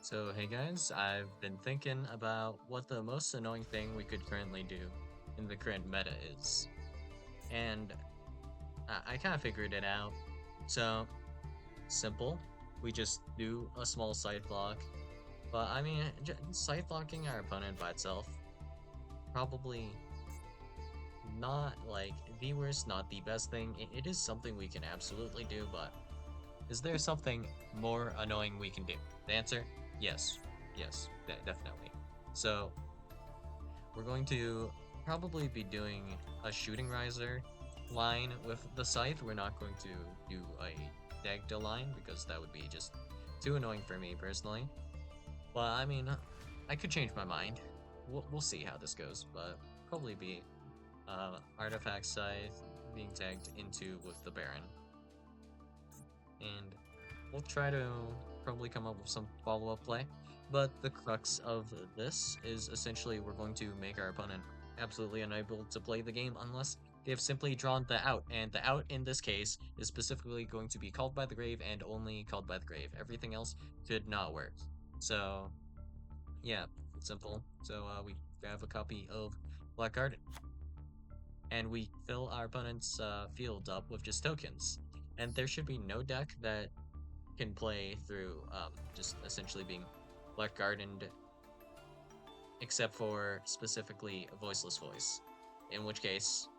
So, hey guys, I've been thinking about what the most annoying thing we could currently do in the current meta is. And I kind of figured it out. So, simple. We just do a small scythe block. But I mean, scythe blocking our opponent by itself, probably not like the worst, not the best thing. It is something we can absolutely do, but is there something more annoying we can do? The answer? Yes. Yes, definitely. So, we're going to probably be doing a shooting riser line with the scythe. We're not going to do a Dagda line because that would be just too annoying for me personally. But I mean, I could change my mind. We'll see how this goes, but probably be artifact scythe being tagged into with the Baron. And we'll try to probably come up with some follow-up play. But the crux of this is essentially we're going to make our opponent absolutely unable to play the game unless they have simply drawn the out. And the out in this case is specifically going to be called by the grave and only called by the grave. Everything else could not work. So yeah, it's simple. So we grab a copy of Black Garden and we fill our opponent's field up with just tokens. And there should be no deck that can play through just essentially being Black Gardened, except for specifically Voiceless Voice. In which case,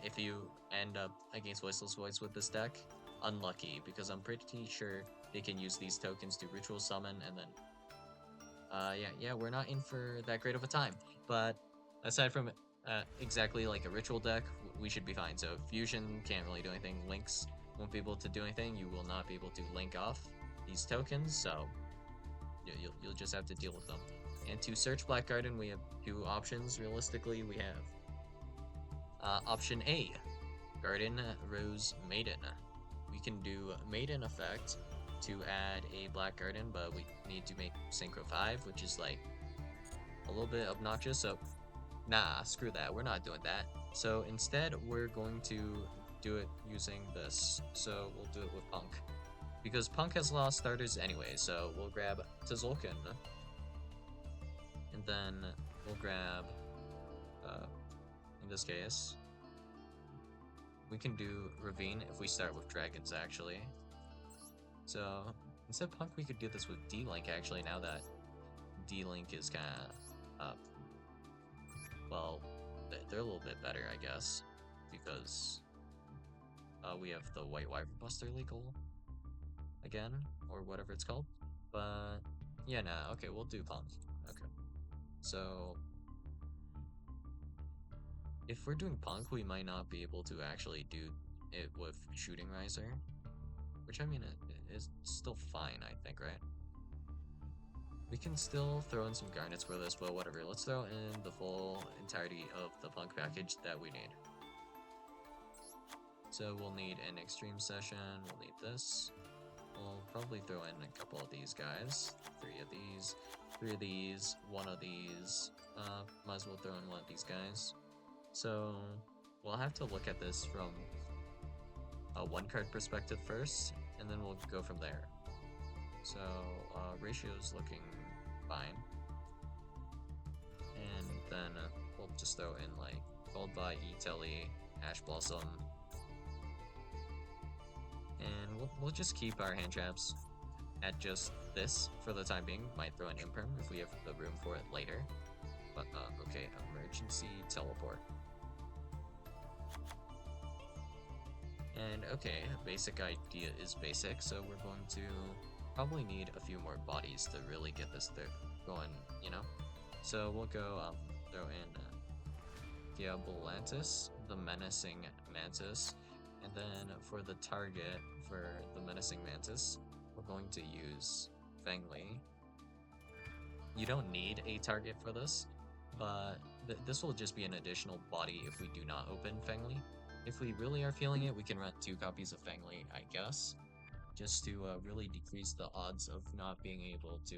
if you end up against Voiceless Voice with this deck, unlucky, because I'm pretty sure they can use these tokens to Ritual Summon, and then, yeah, we're not in for that great of a time. But aside from exactly like a Ritual deck, we should be fine. So Fusion can't really do anything, Links won't be able to do anything, you will not be able to link off these tokens, so you'll just have to deal with them. And to search Black Garden, we have two options. Realistically, we have option A, Garden Rose Maiden. We can do Maiden effect to add a Black Garden, but we need to make Synchro 5, which is like a little bit obnoxious, so nah, screw that, we're not doing that. So instead, we're going to do it using this, so we'll do it with Punk. Because Punk has lost starters anyway, so we'll grab Tzolk'in. And then we'll grab, in this case, we can do Ravine if we start with dragons, actually. So, instead of Punk, we could do this with D-Link, actually, now that D-Link is kind of, well, they're a little bit better, I guess, because we have the White Wyvern Buster legal again, or whatever it's called. But, yeah, nah, okay, we'll do Punk. Okay. So, if we're doing Punk, we might not be able to actually do it with Shooting Riser. Which, I mean, it is still fine, I think, right? We can still throw in some Garnets for this, but whatever. Let's throw in the full entirety of the Punk package that we need. So we'll need an Extreme Session, we'll need this. We'll probably throw in a couple of these guys. 3 of these, 3 of these, 1 of these. Might as well throw in 1 of these guys. So we'll have to look at this from a 1-card perspective first, and then we'll go from there. So ratio's looking fine. And then we'll just throw in like Followed by E-Telly, Ash Blossom. And we'll just keep our hand traps at just this for the time being. Might throw an Imperm if we have the room for it later. But okay, Emergency Teleport. And okay, basic idea is basic, so we're going to probably need a few more bodies to really get this going, you know? So we'll go throw in Diabolantis, the Menacing Mantis, and then for the target for the Menacing Mantis, we're going to use Fengli. You don't need a target for this, but this will just be an additional body if we do not open Fengli. If we really are feeling it, we can run 2 copies of Fengli, I guess, just to really decrease the odds of not being able to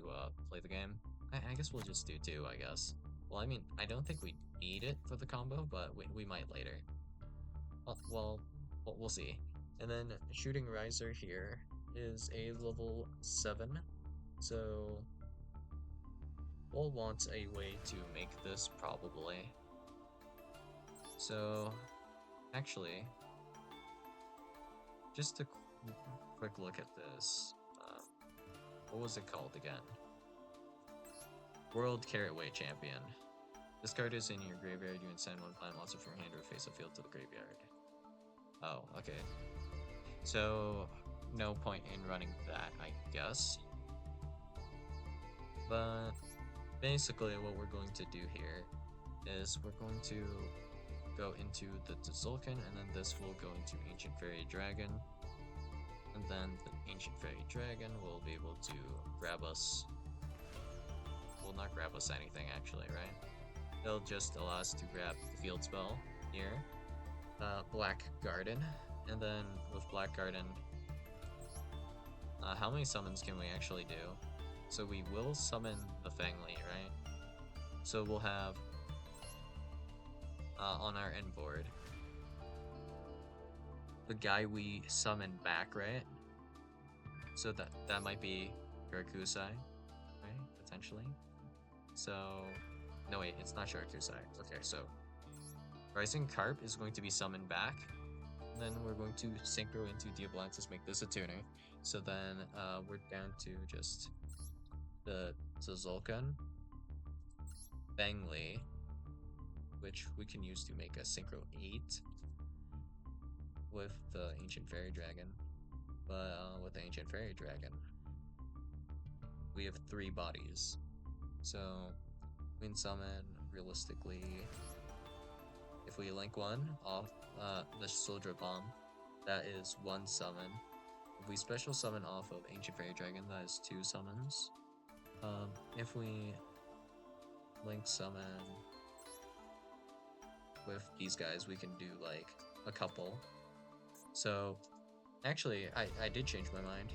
play the game. I guess we'll just do 2, I guess. Well, I mean, I don't think we need it for the combo, but we might later. Well, we'll see. And then Shooting Riser here is a level 7, so we'll want a way to make this probably. So, actually, just a quick look at this. What was it called again? World Carrot Weight Champion. This card is in your graveyard. You can send one plant monster from hand or face a field to the graveyard. Oh, okay. So, no point in running that, I guess. But basically, what we're going to do here is we're going to go into the Tzolk'in, and then this will go into Ancient Fairy Dragon. And then the Ancient Fairy Dragon will be able to grab us. Will not grab us anything, actually, right? It'll just allow us to grab the field spell here. Black Garden. And then with Black Garden, how many summons can we actually do? So we will summon the Fangli, right? So we'll have on our end board the guy we summon back, right? So that might be Shurakusai, right? Potentially. So no wait, it's not Shurakusai. Okay, so Rising Carp is going to be summoned back. And then we're going to synchro into Diablantis, make this a tuner. So then we're down to just the Tzolk'in, Fangli, which we can use to make a synchro 8 with the Ancient Fairy Dragon. But with the Ancient Fairy Dragon, we have 3 bodies. So we can summon realistically, if we link one off the Soldier Bomb, that is 1 summon. If we special summon off of Ancient Fairy Dragon, that is 2 summons. If we link summon with these guys, we can do like a couple. So actually, I did change my mind.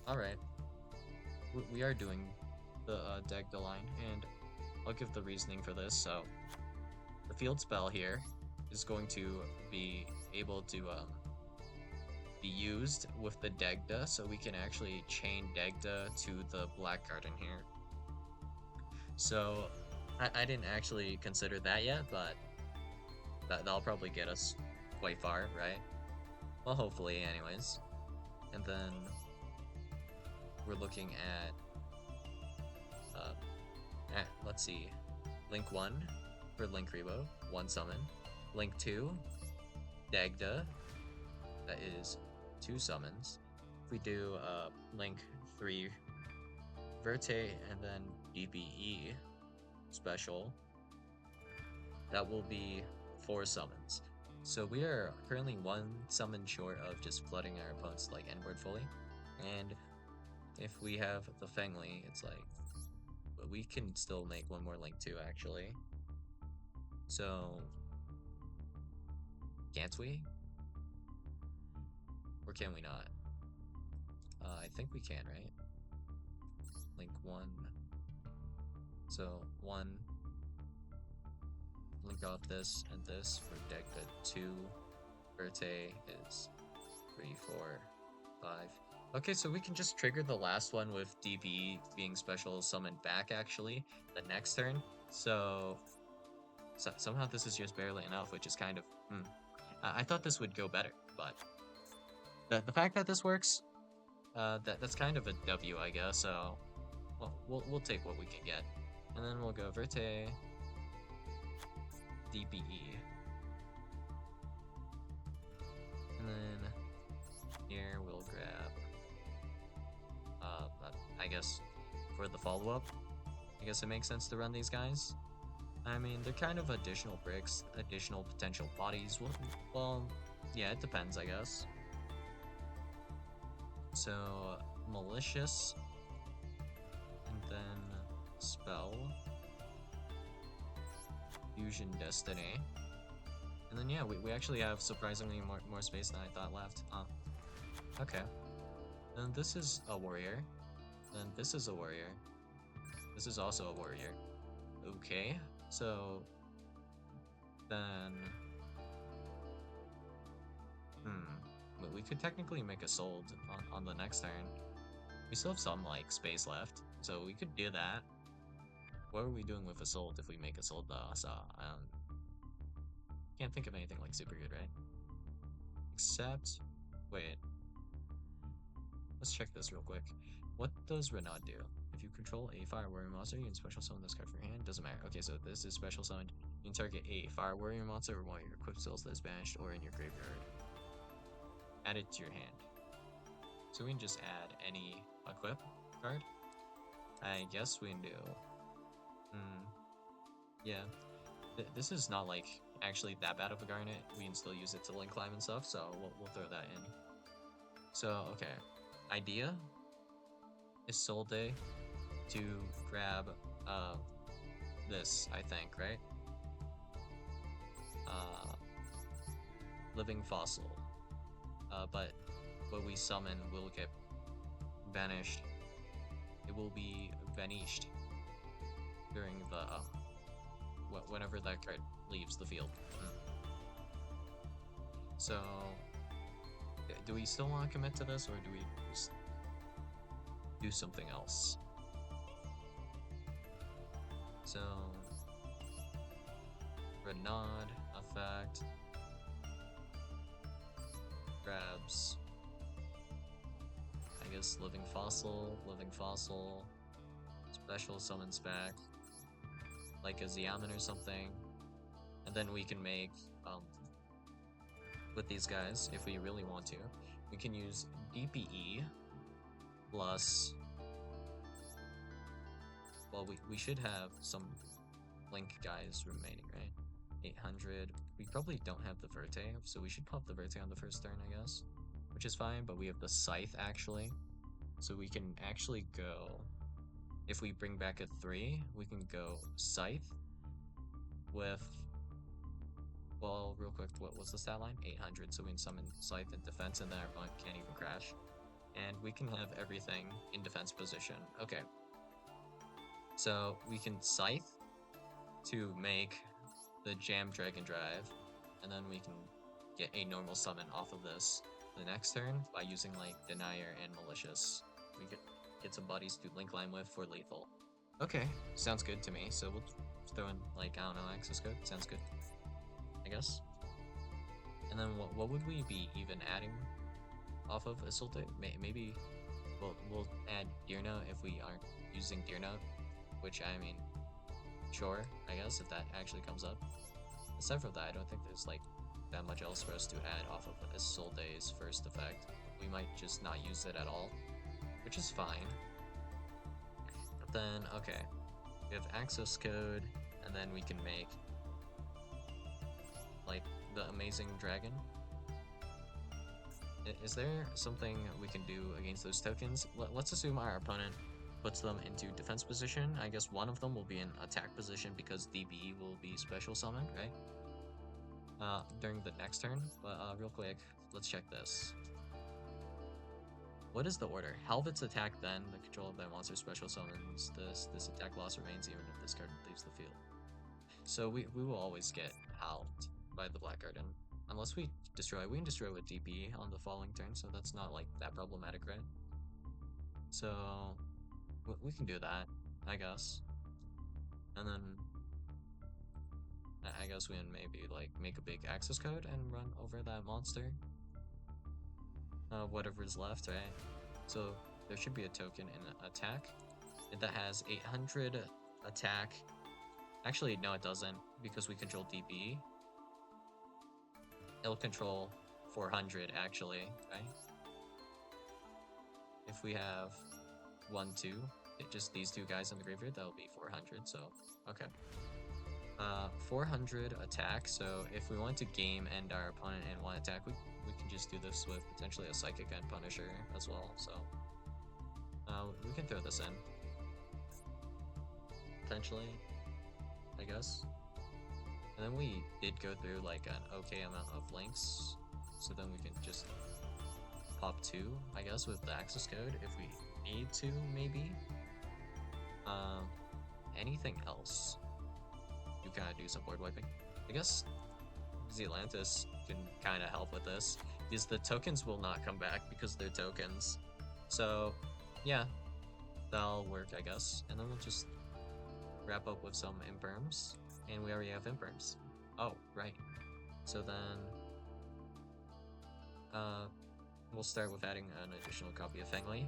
Alright. We are doing the Dagda line, and I'll give the reasoning for this. So the field spell here is going to be able to be used with the Dagda, so we can actually chain Dagda to the Black Garden here. So I didn't actually consider that yet, but that'll probably get us quite far, right? Well, hopefully anyways. And then we're looking at let's see, Link 1 for Linkuriboh, 1 summon. Link 2, Dagda, that is 2 summons. If we do Link 3, Verte, and then DPE special, that will be 4 summons. So we are currently 1 summon short of just flooding our opponent's like endboard fully. And if we have the Fangli, it's like, but we can still make 1 more Link 2 actually. So can't we? Or can we not? I think we can, right? Link 1. So 1. Link off this and this for Dagda 2. Verte is 3, 4, 5. Okay, so we can just trigger the last one with DP being special summoned back actually the next turn. So somehow this is just barely enough, which is kind of I thought this would go better, but the fact that this works, that's kind of a W, I guess. So we'll take what we can get, and then we'll go Verte, DPE, and then here we'll grab I guess for the follow-up, I guess it makes sense to run these guys. I mean, they're kind of additional bricks, additional potential bodies. Well, yeah, it depends, I guess. So Malicious, and then Spell, Fusion Destiny, and then yeah, we actually have surprisingly more space than I thought left. Okay. And this is a warrior. And this is a warrior. This is also a warrior. Okay. So then but we could technically make a sold on the next turn. We still have some like space left, so we could do that. What are we doing with Assault if we make Assault the Asa? Can't think of anything like super good, right? Except, wait, let's check this real quick. What does Renaud do? If you control a fire warrior monster, you can special summon this card from your hand. Doesn't matter. Okay, so this is special summoned. You can target a fire warrior monster or one of your equipped spells that is banished or in your graveyard. Add it to your hand. So we can just add any equip card. I guess we can do. Yeah. This is not like actually that bad of a garnet. We can still use it to link climb and stuff, so we'll throw that in. So okay, idea is Soul Day to grab this, I think, right? Living Fossil. But what we summon will get banished. It will be banished during the whenever that card leaves the field. So, do we still want to commit to this, or do we just do something else? So, Renaud effect grabs, I guess, Living Fossil, special summons back, like a Xiamen or something, and then we can make, with these guys, if we really want to, we can use DPE plus, well, we should have some Link guys remaining, right? 800, we probably don't have the Verte, so we should pop the Verte on the first turn, I guess, which is fine, but we have the Scythe, actually, so we can actually go, if we bring back a 3, we can go Scythe with, well, real quick, what was the stat line? 800, so we can summon Scythe in defense, and then our opponent can't even crash. And we can have everything in defense position. Okay. So we can Scythe to make the Jam Dragon Drive, and then we can get a normal summon off of this the next turn by using, like, Denier and Malicious. We could get some buddies to link line with for lethal. Okay, sounds good to me, so we'll throw in, like, I don't know, access code. Sounds good, I guess. And then what would we be even adding off of Assault? Maybe we'll add Deer Note if we aren't using Deer Note, which, I mean, sure, I guess, if that actually comes up. Aside from that, I don't think there's, like, that much else for us to add off of Assault Day's first effect. We might just not use it at all, which is fine. But then, okay, we have access code, and then we can make, like, the Amazing Dragon. Is there something we can do against those tokens? Let's assume our opponent puts them into defense position. I guess one of them will be in attack position because DB will be special summoned, right? During the next turn. But real quick, let's check this. What is the order? Halvet's attack, then the control of that monster special summons this. This attack loss remains even if this card leaves the field. So we will always get halved by the Black Garden. Unless we destroy. We can destroy with DP on the following turn, so that's not, like, that problematic, right? So we can do that, I guess. And then I guess we can maybe, like, make a big access code and run over that monster. Whatever's left, right? So there should be a token in attack that has 800 attack. Actually, no, it doesn't, because we control DB. It'll control 400, actually, right? If we have 1, 2, just these two guys in the graveyard, that'll be 400, so, okay. 400 attack, so if we want to game end our opponent in 1 attack, we can just do this with potentially a Psychic and Punisher as well, so we can throw this in. Potentially, I guess. And then we did go through, like, an okay amount of links, so then we can just pop 2, I guess, with the access code if we need to, maybe. Anything else? You kind of do some board wiping. I guess Zealantis can kind of help with this, because the tokens will not come back because they're tokens. So, yeah, that'll work, I guess. And then we'll just wrap up with some imperms, and we already have imperms. Oh, right. So then, we'll start with adding an additional copy of Fengli,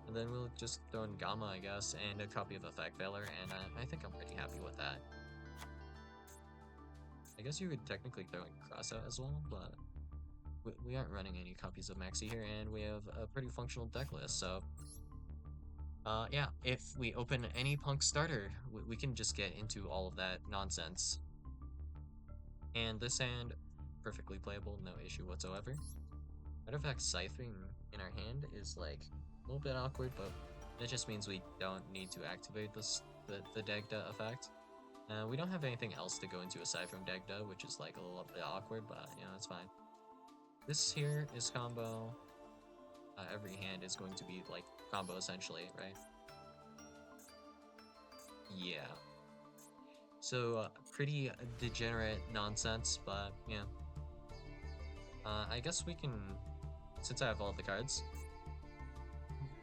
and then we'll just throw in Gamma, I guess, and a copy of Effect Veiler, and I think I'm pretty happy with that. I guess you could technically throw in Crossout as well, but we aren't running any copies of Maxi here, and we have a pretty functional deck list, so yeah, if we open any Punk starter, we can just get into all of that nonsense. And this hand, perfectly playable, no issue whatsoever. Matter of fact, Scything in our hand is like a little bit awkward, but it just means we don't need to activate the Dagda effect. We don't have anything else to go into aside from Dagda, which is like a little bit awkward, but you know, it's fine. This here is combo. Every hand is going to be like combo essentially, right? Yeah. So pretty degenerate nonsense, but yeah. I guess we can, since I have all the cards,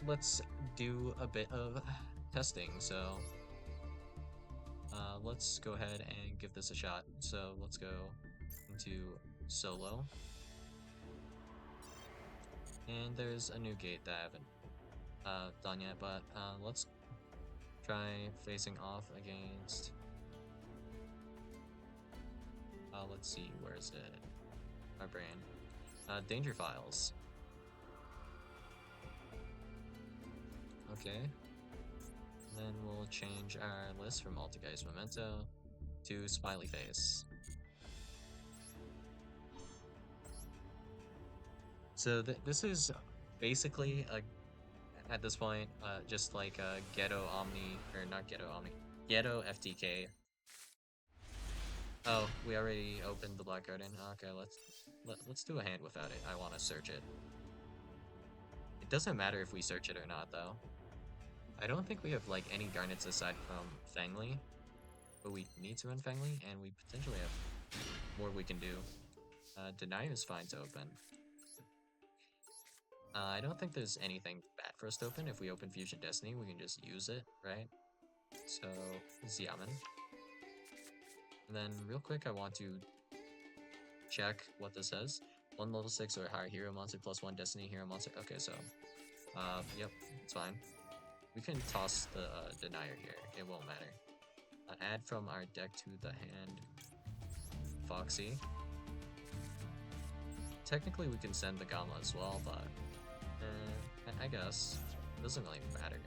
let's do a bit of testing. So let's go ahead and give this a shot. So let's go into solo. And there's a new gate that I haven't done yet, but let's try facing off against, let's see, where is it? Our brain. Danger Files. Okay. Then we'll change our list from Altergeist Memento to Smiley Face. So this is basically at this point just like a Ghetto Omni, or not Ghetto Omni, Ghetto FTK. Oh, we already opened the Black Garden. Okay, let's do a hand without it. I want to search it. It doesn't matter if we search it or not, though. I don't think we have like any Garnets aside from Fangli, but we need to run Fangli, and we potentially have more we can do. Denier is fine to open. I don't think there's anything bad for us to open. If we open Fusion Destiny, we can just use it, right? So, Xiamen. And then, real quick, I want to check what this says. 1 level 6 or higher hero monster plus 1 Destiny hero monster. Okay, so, yep, it's fine. We can toss the Denier here. It won't matter. Add from our deck to the hand. Foxy. Technically, we can send the Gamma as well, but I guess it doesn't really matter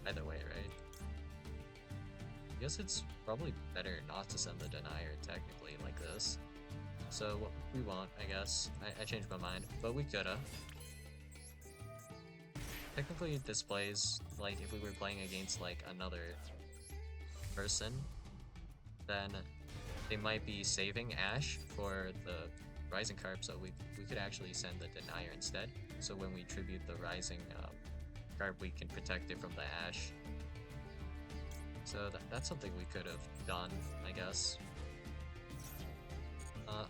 either way, right? I guess it's probably better not to send the Denier technically like this. So we won't, I guess. I changed my mind, but we coulda. Technically, it displays like if we were playing against like another person, then they might be saving Ash for the Rising Carp, so we could actually send the Denier instead. So when we tribute the Rising Carp, we can protect it from the Ash. So that's something we could have done, I guess.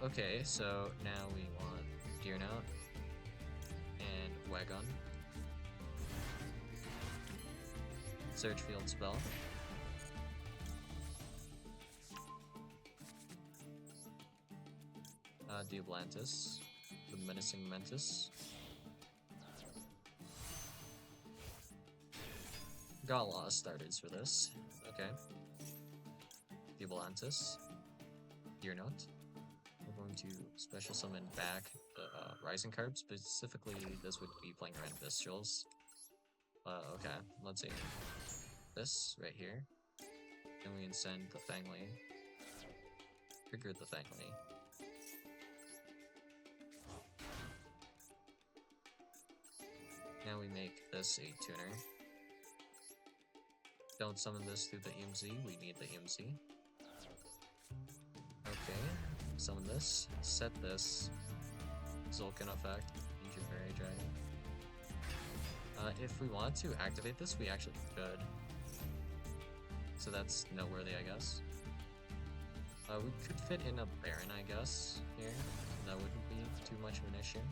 Okay, so now we want Gear Note and Wagon. Search Field Spell. Diablantis, the Menacing Mentis. Got a lot of starters for this. Okay. Diablantis. Gear Note. We're going to special summon back the Rising Carb. Specifically, this would be playing around Viscerals. Okay, let's see. This right here. Then we can send the Fangli. Trigger the Fangli. Now we make this a tuner. Don't summon this through the EMZ, we need the EMZ. Okay, summon this, set this, Zulkin effect, Ancient Fairy Dragon. If we want to activate this, we actually could. So that's noteworthy, I guess. We could fit in a Baron, I guess, here. That wouldn't be too much of an issue.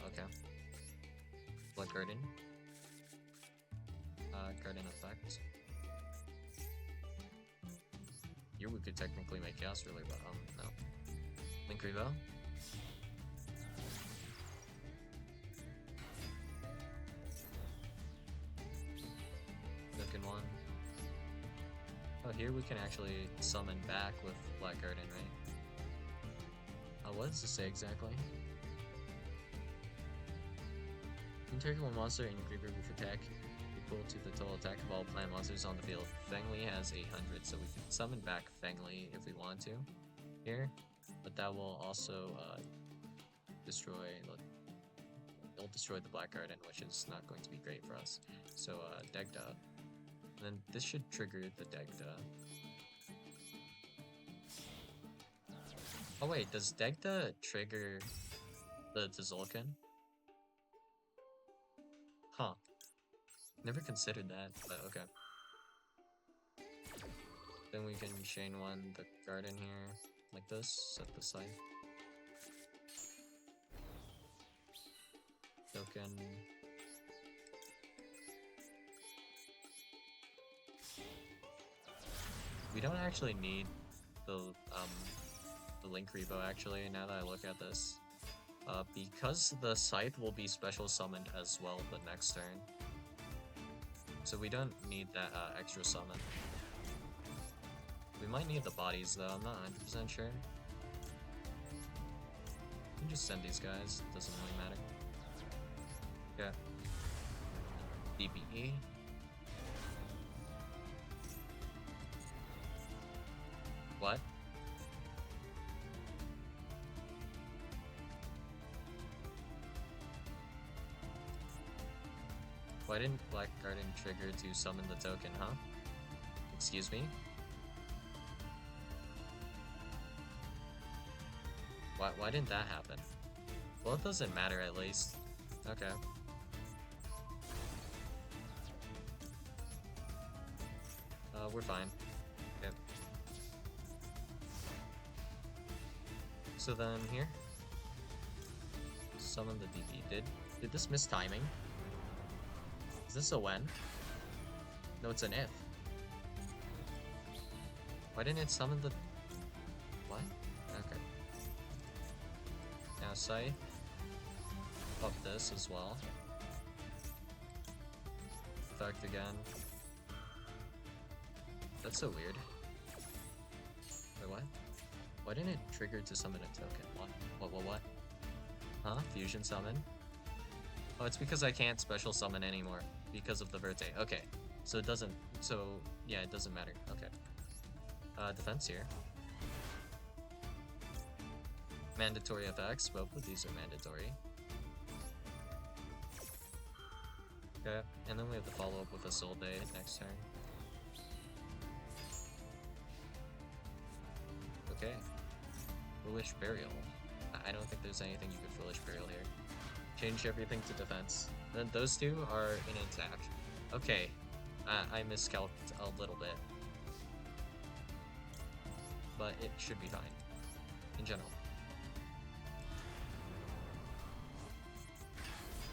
Okay. Blood Garden. Garden effect. here we could technically make chaos really well. No. Link Revo. Token 1. Oh, here we can actually summon back with Black Garden, right? What does this say exactly? When target one monster and creeper with attack equal to the total attack of all plant monsters on the field. Fengli has 800, so we can summon back Fengli if we want to here, but that will also destroy. It'll destroy the Black Garden, which is not going to be great for us. So Degda, and then this should trigger the Degda. Oh wait, does Degda trigger the Tzolk'in? Huh. Never considered that, but okay. Then we can chain one the garden here, like this, set this side. Token. We don't actually need the Link Revo actually, now that I look at this. Because the Scythe will be special summoned as well the next turn. So we don't need that extra summon. We might need the bodies though, I'm not 100% sure. We can just send these guys, it doesn't really matter. Yeah. DBE. What? Why didn't Black Garden trigger to summon the token, huh? Excuse me? Why didn't that happen? Well, it doesn't matter at least. Okay. We're fine. Okay. So then here. Summon the DP. Did this miss timing? Is this a when? No, it's an if. Why didn't it summon the... What? Okay. Now Scythe. Up this as well. Effect again. That's so weird. Wait, what? Why didn't it trigger to summon a token? What? Huh? Fusion summon? Oh, it's because I can't special summon anymore. Because of the Verte. Okay. So it doesn't... So, yeah, it doesn't matter. Okay. Defense here. Mandatory effects. Both of these are mandatory. Okay. And then we have to follow up with a Soul Day next turn. Okay. Foolish Burial. I don't think there's anything you could Foolish Burial here. Change everything to defense. Then those two are in attack. Okay. I miscalculated a little bit. But it should be fine. In general.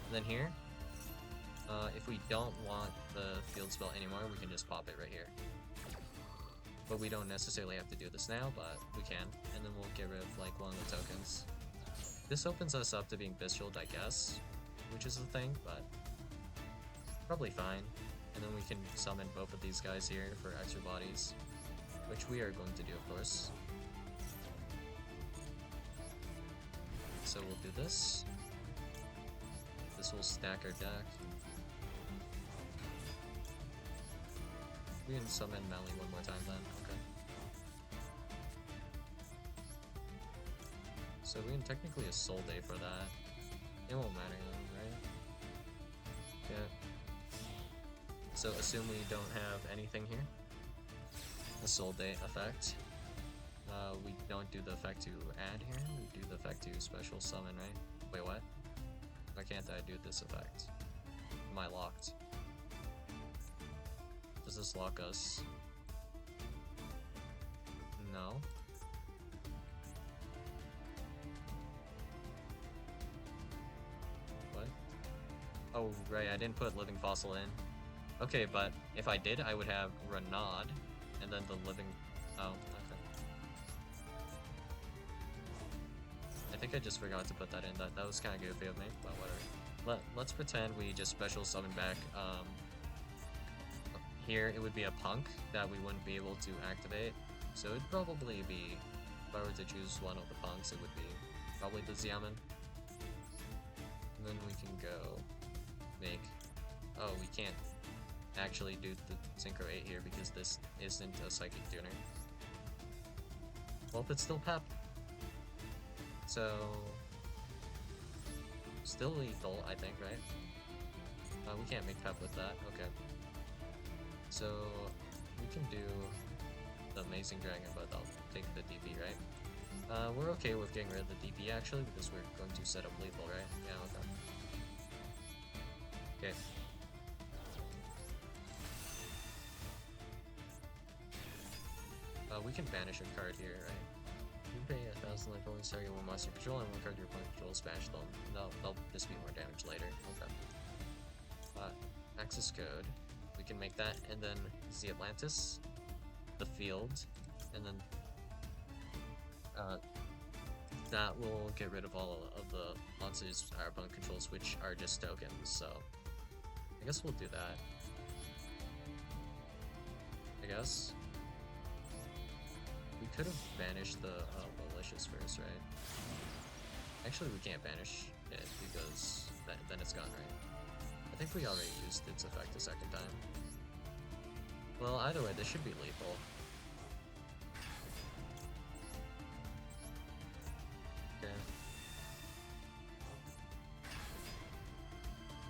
And then here. If we don't want the field spell anymore, we can just pop it right here. But we don't necessarily have to do this now, but we can. And then we'll get rid of like one of the tokens. This opens us up to being Bestialed, I guess, which is the thing, but probably fine. And then we can summon both of these guys here for extra bodies, which we are going to do, of course. So we'll do this. This will stack our deck. We can summon Melly one more time then, okay. So we can technically a Soul Day for that. It won't matter then, right? Yeah. So assume we don't have anything here. A Soul Day effect. We don't do the effect to add here, we do the effect to special summon, right? Wait, what? Why can't I do this effect? Am I locked? Does this lock us? No. What? Oh, right, I didn't put Living Fossil in. Okay, but if I did, I would have Renaud, and then the Living... Oh, okay. I think I just forgot to put that in. That was kind of goofy of me, but whatever. Let's pretend we just special summon back. Here it would be a punk that we wouldn't be able to activate. So it'd probably be, if I were to choose one of the punks, it would be probably the Xiamen. And then we can go make. Oh, we can't actually do the Synchro 8 here because this isn't a Psychic Tuner. Well, it's still Pep. So, still lethal, I think, right? We can't make Pep with that. Okay. So, we can do the Amazing Dragon, but I'll take the DP, right? We're okay with getting rid of the DP, actually, because we're going to set up lethal, right? Yeah, okay. Okay. We can banish a card here, right? You pay 1,000 life points, target one monster control, and one card your opponent controls, bash them. They'll just be more damage later. Okay. Access code. We can make that, and then the Atlantis, the field, and then that will get rid of all of the monsters our opponent controls, which are just tokens. So I guess we'll do that. I guess. We could have banished the malicious first, right? Actually, we can't banish it because then it's gone, right? I think we already used its effect a second time. Well, either way, this should be lethal. Okay.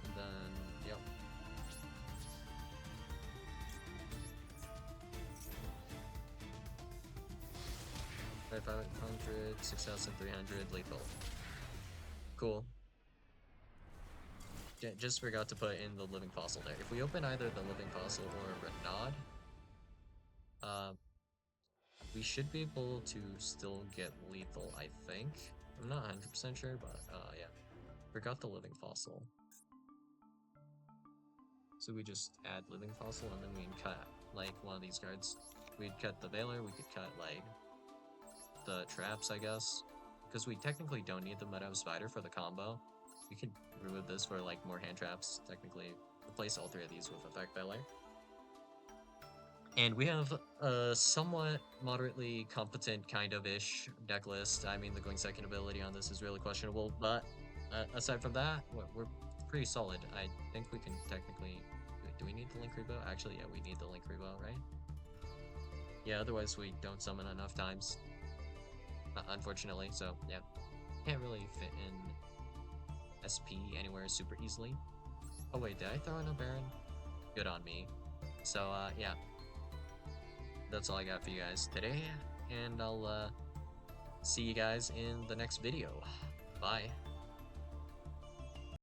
And then, yep. 5,500, 6,300, lethal. Cool. Just forgot to put in the Living Fossil there. If we open either the Living Fossil or Renaud, we should be able to still get lethal, I think. I'm not 100% sure, but yeah. Forgot the Living Fossil. So we just add Living Fossil and then we can cut, like, one of these cards. We'd cut the Veiler, we could cut, like, the traps, I guess. Because we technically don't need the Meadow Spider for the combo. We could remove this for, like, more hand traps. Technically, replace all three of these with Effect Veiler. And we have a somewhat moderately competent kind of-ish deck list. I mean, the going second ability on this is really questionable, but aside from that, we're pretty solid. I think we can technically... Do we need the Link Rebo? Actually, yeah, we need the Link Rebo, right? Yeah, otherwise we don't summon enough times. Unfortunately, so yeah. Can't really fit in SP anywhere super easily. Oh wait, did I throw in a Baron? Good on me. So, yeah. That's all I got for you guys today, and I'll see you guys in the next video. Bye.